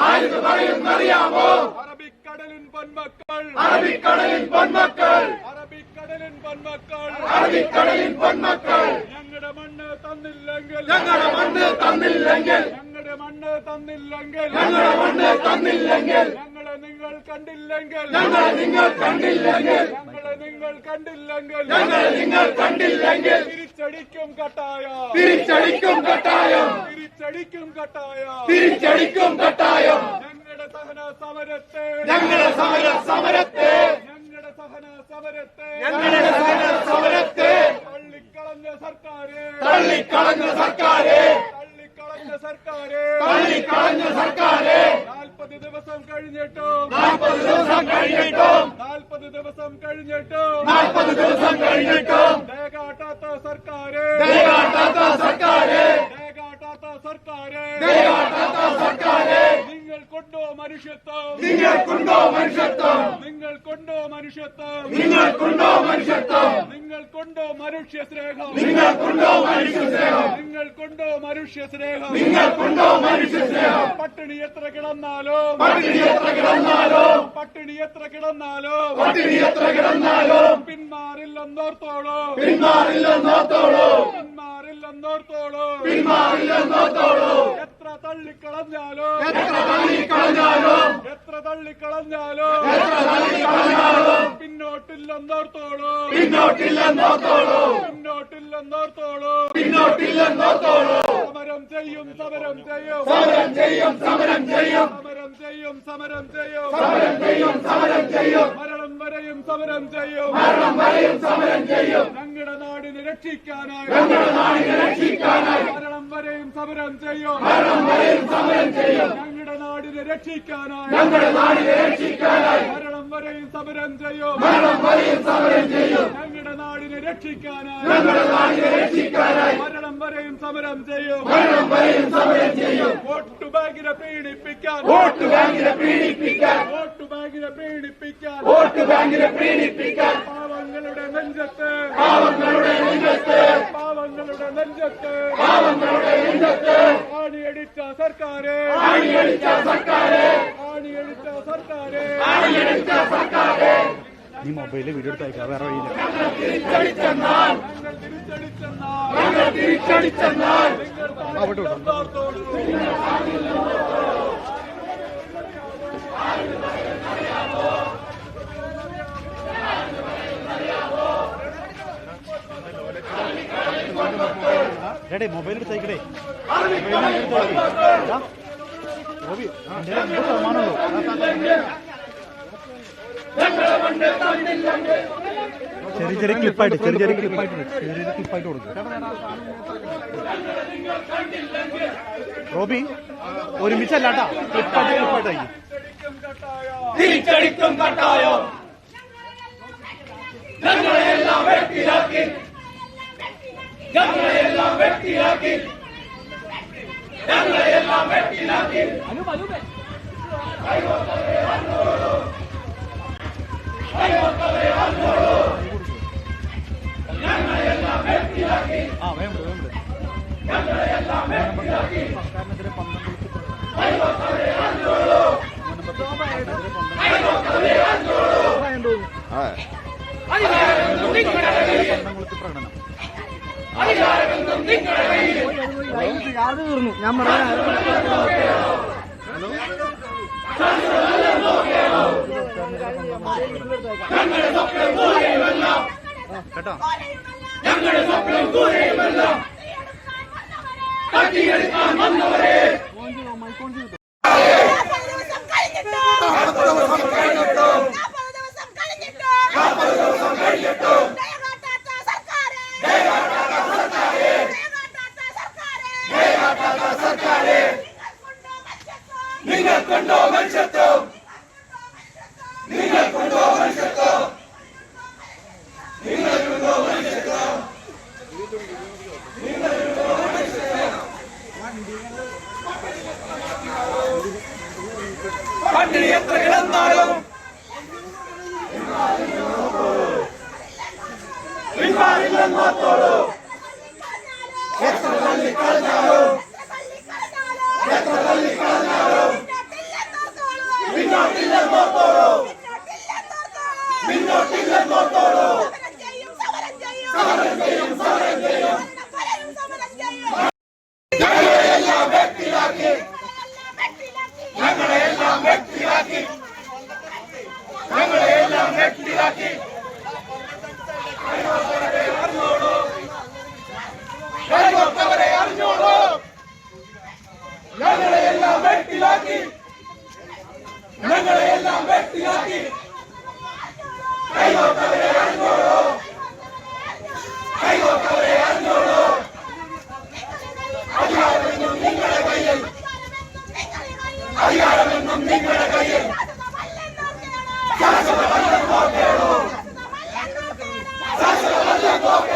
ആരിത് പറയുമെന്നറിയാവോ? അറബിക്കടലിൻ പൊന്മക്കൾ, ഞങ്ങളുടെ മണ്ണ് തന്നില്ലെങ്കിൽ, ഞങ്ങളെ നിങ്ങൾ കണ്ടില്ലെങ്കിൽ, തിരിച്ചടിക്കും കട്ടായം, ഞങ്ങളുടെ സഹന സമരത്തെ തള്ളിക്കളഞ്ഞ സർക്കാരെ 40 ദിവസം കഴിഞ്ഞിട്ടും ദേഗാട്ടാത്ത സർക്കാരെ, നിങ്ങൾക്കുണ്ടോ മനുഷ്യത്വം? നിങ്ങൾക്കുണ്ടോ മനുഷ്യ സ്നേഹം? പട്ടിണി എത്ര കിടന്നാലും പിന്മാറില്ലെന്നോർത്തോളൂ. എത്ര തള്ളിക്കളഞ്ഞാലോ പിന്നോട്ടില്ലെന്നോർത്തോളൂ. സമരം ചെയ്യും മരണം വരെയും സമരം ചെയ്യും ഞങ്ങളുടെ നാടിനെ രക്ഷിക്കാനായി മരണം വരെയും സമരം ചെയ്യും ഞങ്ങളുടെ നാടിനെ രക്ഷിക്കാനായി മരണം വരെയും സമരം ചെയ്യും ഞങ്ങളുടെ നാടിനെ രക്ഷിക്കാനായി മരണം വരെയും സമരം ചെയ്യും വോട്ട് ബാങ്കിനെ പീഡിപ്പിക്കാൻ പാവങ്ങളുടെ നെഞ്ചത്ത് ആണിയടിച്ച സർക്കാരെ നീ മൊബൈലിൽ വീഡിയോ എടുത്തയക്കാം, വേറെ വഴിയില്ല. അവിടെ എടേ മൊബൈൽ എടുത്തയക്കടേ, റോബി എൻ്റെ 50% ചെറിയ ക്ലിപ്പായിട്ട് കൊടുക്കും. റോബി ഒരുമിച്ചല്ലാട്ടാ, ക്ലിപ്പായിട്ടായി. തിരിച്ചടിക്കും കട്ടായം, ഞങ്ങളെയെല്ലാം വെട്ടിലാക്കി ഞാൻ പറയാ കേട്ടോ ഞങ്ങളുടെ സ്വപ്നം ദൂരെയുമല്ല തട്ടിയെടുക്കാൻ വന്നവരെ നിങ്ങൾക്കുണ്ടോ മനുഷ്യത്വം? പട്ടിണി എത്ര കിടന്നാലും നോത്തോളൂ എത്ര തള്ളിക്കളഞ്ഞാലും എത്ര തള്ളിക്കളഞ്ഞാലും പിന്നോട്ടില്ലെന്നോത്തോളൂ പിന്നോട്ടില്ലെന്നോത്തോളൂ സമരം ചെയ്യും സമരം ചെയ്യും ഞങ്ങളെയെല്ലാം വ്യക്തിയാക്കി ഞങ്ങളെയെല്ലാം വ്യക്തിയാക്കി ഞങ്ങളെയെല്ലാം വ്യക്തിയാക്കി കൈകോർത്തവരെ അറിഞ്ഞോളൂ ഞങ്ങളെയെല്ലാം വ്യക്തിയാക്കി ഞങ്ങളെയെല്ലാം വ്യക്തിയാക്കി കൈകോർത്തവരെ അറിഞ്ഞോളൂ കൈകോർത്തവരെ അറിഞ്ഞോളൂ അധികാരമെന്നും നിങ്ങളുടെ കയ്യിൽ അധികാരമെന്നും നിങ്ങളുടെ കയ്യിൽ ശാശ്വതമല്ലെന്ന് നോക്കേണോ ശാശ്വതമല്ലെന്ന് നോക്കേണോ